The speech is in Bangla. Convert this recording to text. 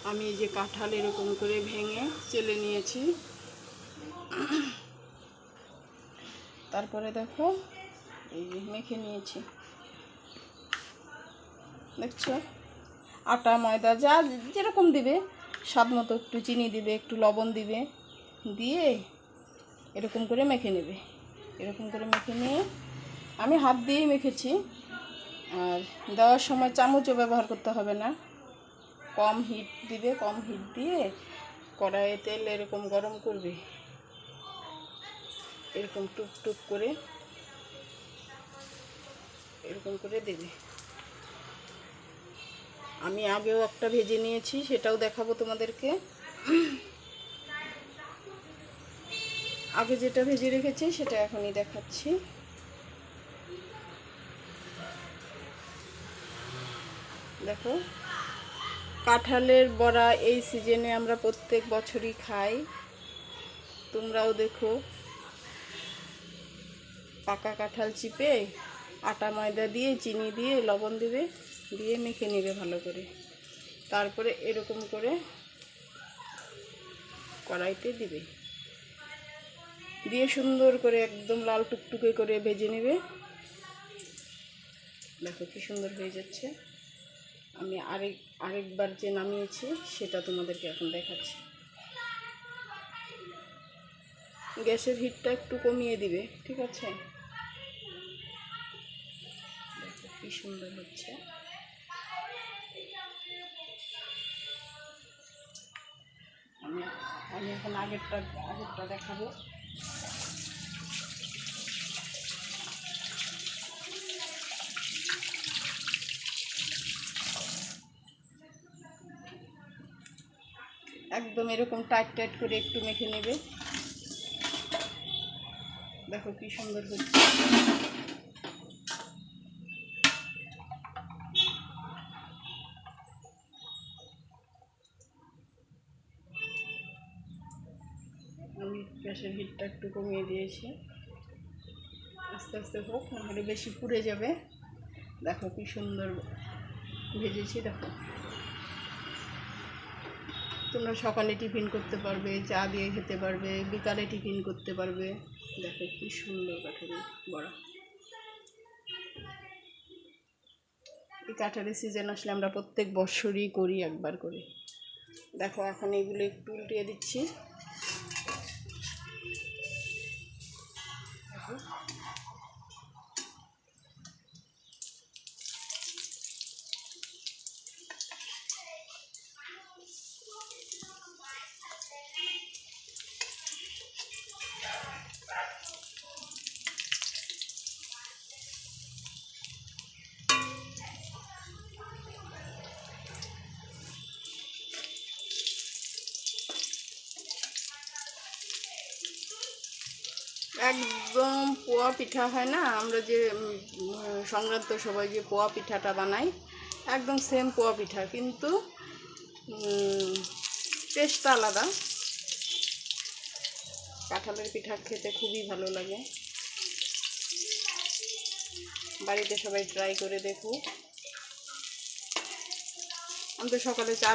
আমি এই যে কাঁঠাল এরকম করে ভেঙে চেলে নিয়েছি। তারপরে দেখো এই যে মেখে নিয়েছি, দেখছো? আটা ময়দা যা যেরকম দিবে, স্বাদ মতো একটু চিনি দিবে, একটু লবণ দিবে, দিয়ে এরকম করে মেখে নেবে। এরকম করে মেখে নিয়ে আমি হাত দিয়েই মেখেছি। আর দেওয়ার সময় চামচও ব্যবহার করতে হবে না, কম হিট দিবে। কম হিট দিয়ে কড়াইয়ে তেল এরকম গরম করবে, এরকম টুক টুক করে এরকম করে দেবে। আমি আগেও একটা ভেজে নিয়েছি, সেটাও দেখাবো তোমাদেরকে। আগে যেটা ভেজে রেখেছি সেটা এখনই দেখাচ্ছি। দেখো, কাঁঠালের বড়া এই সিজনে আমরা প্রত্যেক বছরই খাই। তোমরাও দেখো, পাকা কাঁঠাল চিপে আটা ময়দা দিয়ে, চিনি দিয়ে, লবণ দিবে, দিয়ে মেখে নেবে ভালো করে। তারপরে এরকম করে কড়াইতে দিবে, দিয়ে সুন্দর করে একদম লাল টুকটুকে করে ভেজে নেবে। দেখো কি সুন্দর হয়ে যাচ্ছে। আমি আরেকবার যে নামিয়েছি সেটা তোমাদেরকে এখন দেখাচ্ছি। গ্যাসের হিটটা একটু কমিয়ে দিবে, ঠিক আছে? দেখো কি সুন্দর হচ্ছে। আমি এখন আগেরটা দেখাবো। একদম এরকম টাইট টাইট করে একটু মেখে নেবে। দেখো কি সুন্দর হচ্ছে। আমি গ্যাসের হিটটা একটু কমিয়ে দিয়েছি, আস্তে আস্তে হোক, নাহলে বেশি পুড়ে যাবে। দেখো কি সুন্দর ভেজেছি। দেখো, তোমরা সকালে টিফিন করতে পারবে, চা দিয়ে খেতে পারবে, বিকালে টিফিন করতে পারবে। দেখো কি সুন্দর কাঁঠালের বড়া। এই কাঁঠালের সিজন আসলে আমরা প্রত্যেক বছরই করি, একবার করে। দেখো এখন এগুলো একটু উল্টিয়ে দিচ্ছি। একদম পোয়া পিঠা হয় না, আমরা যে সংক্রান্ত সবাই যে পোয়া পিঠাটা বানাই, একদম সেম পোয়া পিঠা, কিন্তু টেস্টটা আলাদা। কাঁঠালের পিঠা খেতে খুবই ভালো লাগে। বাড়িতে সবাই ট্রাই করে দেখো। আমি তো সকালে চা